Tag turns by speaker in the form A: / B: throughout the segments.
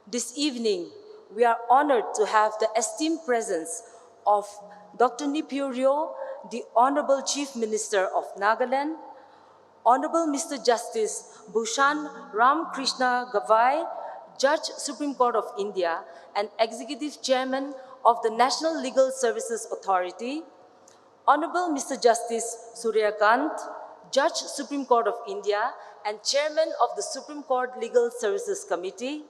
A: This evening, we are honored to have the esteemed presence of Dr. Nipio Ryo, the Honorable Chief Minister of Nagaland, Honorable Mr. Justice Bhushan Ram Krishna Gavai, Judge Supreme Court of India and Executive Chairman of the National Legal Services Authority, Honorable Mr. Justice Surya Kant, Judge Supreme Court of India and Chairman of the Supreme Court Legal Services Committee,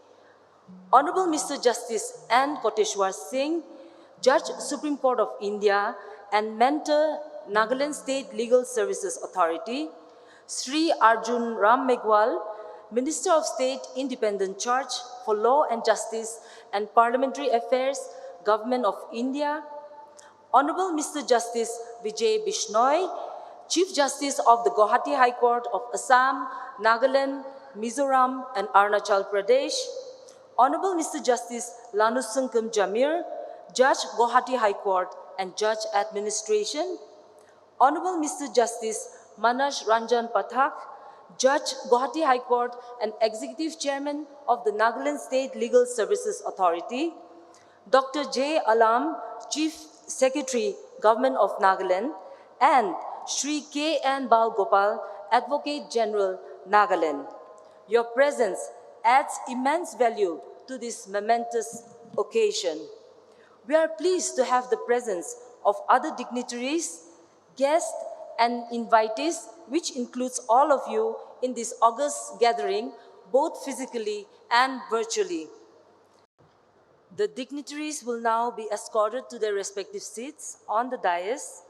A: Honorable Mr. Justice N. Koteshwar Singh, Judge Supreme Court of India and Mentor, Nagaland State Legal Services Authority, Sri Arjun Ram Meghwal, Minister of State, Independent Church for Law and Justice and Parliamentary Affairs, Government of India, Honorable Mr. Justice Vijay Bishnoi, Chief Justice of the Guwahati High Court of Assam, Nagaland, Mizoram and Arunachal Pradesh, Honorable Mr. Justice Lanusungkum Jamir, Judge Guwahati High Court and Judge Administration, Honorable Mr. Justice Manas Ranjan Pathak, Judge Guwahati High Court and Executive Chairman of the Nagaland State Legal Services Authority, Dr. J. Alam, Chief Secretary, Government of Nagaland, and Sri K. N. Bal Gopal, Advocate General, Nagaland. Your presence adds immense value to this momentous occasion. We are pleased to have the presence of other dignitaries, guests, and invitees, which includes all of you in this august gathering, both physically and virtually. The dignitaries will now be escorted to their respective seats on the dais.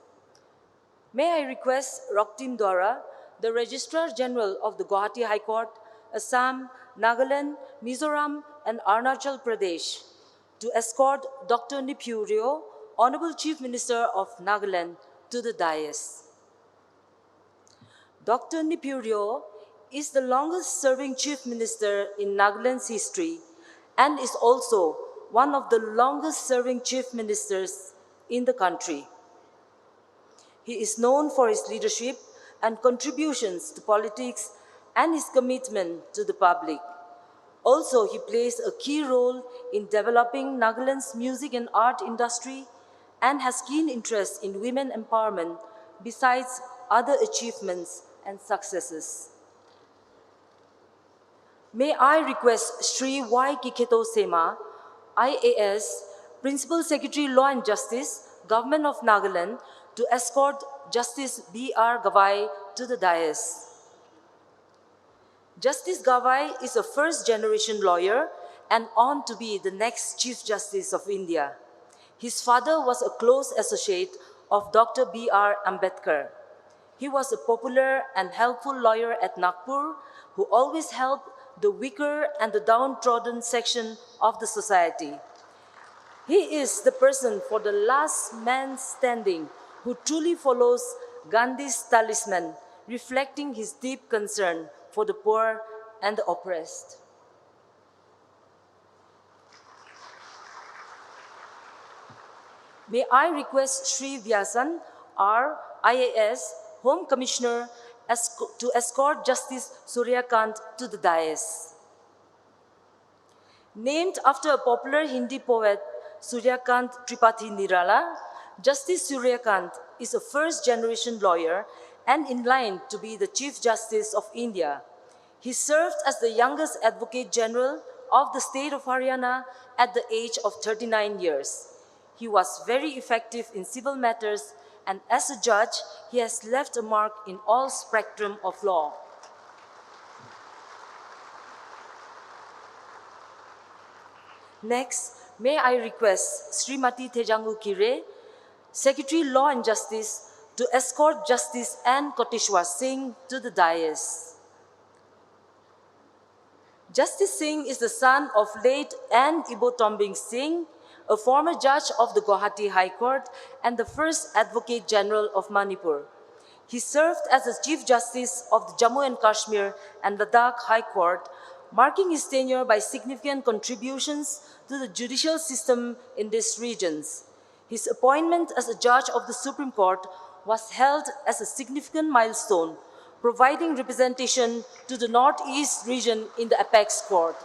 A: May I request Roktim Dwara, the Registrar General of the Guwahati High Court, Assam, Nagaland, Mizoram, and Arunachal Pradesh, to escort Dr. Nipio Ryo, Honorable Chief Minister of Nagaland, to the dais. Dr. Nipio Ryo is the longest-serving Chief Minister in Nagaland's history and is also one of the longest-serving Chief Ministers in the country. He is known for his leadership and contributions to politics and his commitment to the public. Also, he plays a key role in developing Nagaland's music and art industry and has keen interest in women empowerment besides other achievements and successes. May I request Sri Y. Kiketo Sema, IAS, Principal Secretary Law and Justice, Government of Nagaland, to escort Justice B.R. Gavai to the dais. Justice Gavai is a first-generation lawyer and on to be the next Chief Justice of India. His father was a close associate of Dr. B.R. Ambedkar. He was a popular and helpful lawyer at Nagpur who always helped the weaker and the downtrodden section of the society. He is the person for the last man standing who truly follows Gandhi's talisman, reflecting his deep concern for the poor and the oppressed. May I request Sri Vyasan, R. IAS, Home Commissioner, to escort Justice Surya Kant to the dais. Named after a popular Hindi poet, Surya Kant Tripathi Nirala, Justice Surya Kant is a first-generation lawyer and in line to be the Chief Justice of India. He served as the youngest Advocate General of the state of Haryana at the age of 39 years. He was very effective in civil matters, and as a judge, he has left a mark in all spectrum of law. Next, may I request Srimati Tejangu Kire, Secretary Law and Justice, to escort Justice N. Koteshwar Singh to the dais. Justice Singh is the son of late N. Ibo Tombing Singh, a former judge of the Guwahati High Court and the first Advocate General of Manipur. He served as the Chief Justice of the Jammu and Kashmir and Ladakh High Court, marking his tenure by significant contributions to the judicial system in these regions. His appointment as a judge of the Supreme Court was held as a significant milestone, providing representation to the Northeast region in the Apex Court.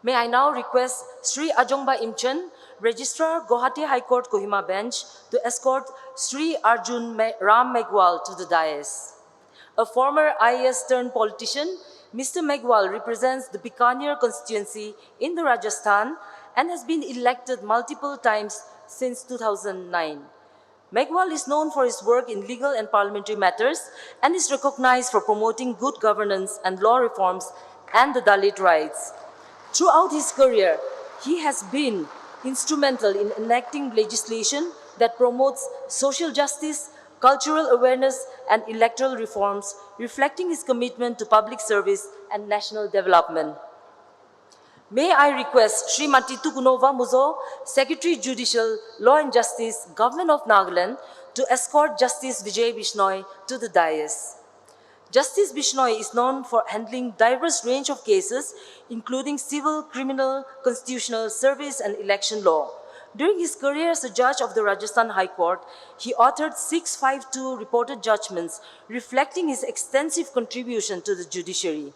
A: May I now request Sri Ajongba Imchen, Registrar, Guwahati High Court, Kohima Bench, to escort Sri Arjun Ram Megwal to the dais. A former IAS turned politician, Mr. Megwal represents the Bikaner constituency in the Rajasthan and has been elected multiple times since 2009. Megwal is known for his work in legal and parliamentary matters and is recognized for promoting good governance and law reforms and the Dalit rights. Throughout his career, he has been instrumental in enacting legislation that promotes social justice, cultural awareness, and electoral reforms, reflecting his commitment to public service and national development. May I request Srimati Tukunova Muzo, Secretary Judicial, Law and Justice, Government of Nagaland, to escort Justice Vijay Bishnoi to the dais. Justice Bishnoi is known for handling diverse range of cases, including civil, criminal, constitutional, service, and election law. During his career as a judge of the Rajasthan High Court, he authored 652 reported judgments, reflecting his extensive contribution to the judiciary.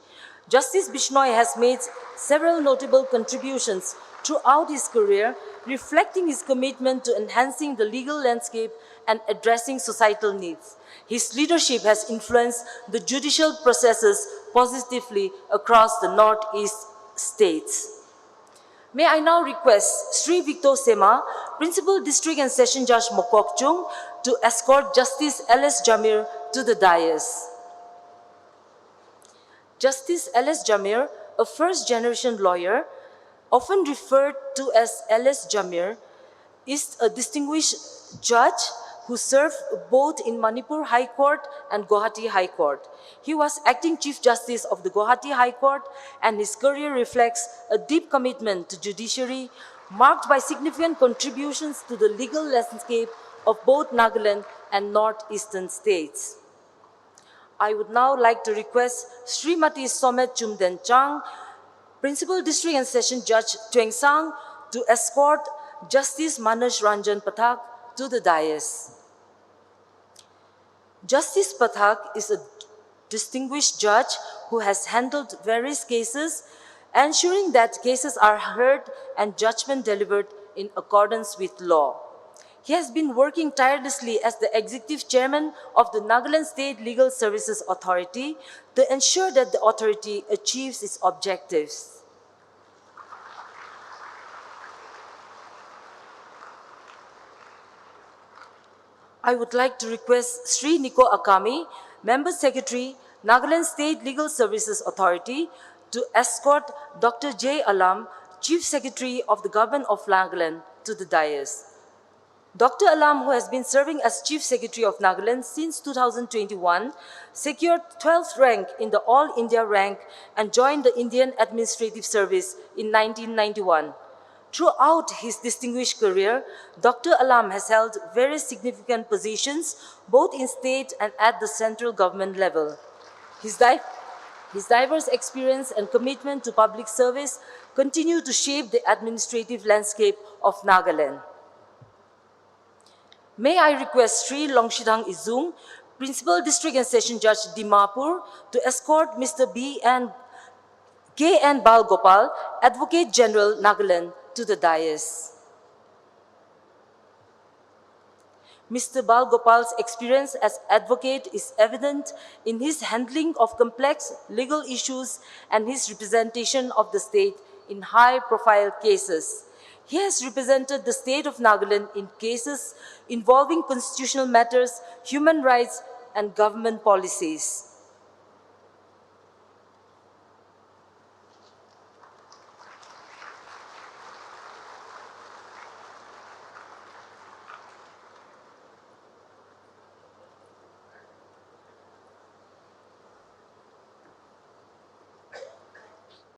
A: Justice Bishnoi has made several notable contributions throughout his career, reflecting his commitment to enhancing the legal landscape and addressing societal needs. His leadership has influenced the judicial processes positively across the Northeast states. May I now request Sri Victor Sema, Principal District and Session Judge Mokokchung, to escort Justice L.S. Jamir to the dais. Justice L.S. Jamir, a first-generation lawyer, often referred to as L.S. Jamir, is a distinguished judge who served both in Manipur High Court and Guwahati High Court. He was acting Chief Justice of the Guwahati High Court, and his career reflects a deep commitment to judiciary, marked by significant contributions to the legal landscape of both Nagaland and northeastern states. I would now like to request Srimati Somet Chumden Chang, Principal District and Session Judge Tuengsang, to escort Justice Manoj Ranjan Pathak to the dais. Justice Pathak is a distinguished judge who has handled various cases, ensuring that cases are heard and judgment delivered in accordance with law. He has been working tirelessly as the Executive Chairman of the Nagaland State Legal Services Authority to ensure that the authority achieves its objectives. I would like to request Sri Niko Akami, Member Secretary, Nagaland State Legal Services Authority, to escort Dr. J. Alam, Chief Secretary of the Government of Nagaland, to the dais. Dr. Alam, who has been serving as Chief Secretary of Nagaland since 2021, secured 12th rank in the All India rank and joined the Indian Administrative Service in 1991. Throughout his distinguished career, Dr. Alam has held very significant positions both in state and at the central government level. His diverse experience and commitment to public service continue to shape the administrative landscape of Nagaland. May I request Sri Longshithang Izung, Principal District and Session Judge Dimapur, to escort Mr. K.N. Balgopal, Advocate General Nagaland, to the dais. Mr. Balgopal's experience as advocate is evident in his handling of complex legal issues and his representation of the state in high-profile cases. He has represented the state of Nagaland in cases involving constitutional matters, human rights, and government policies.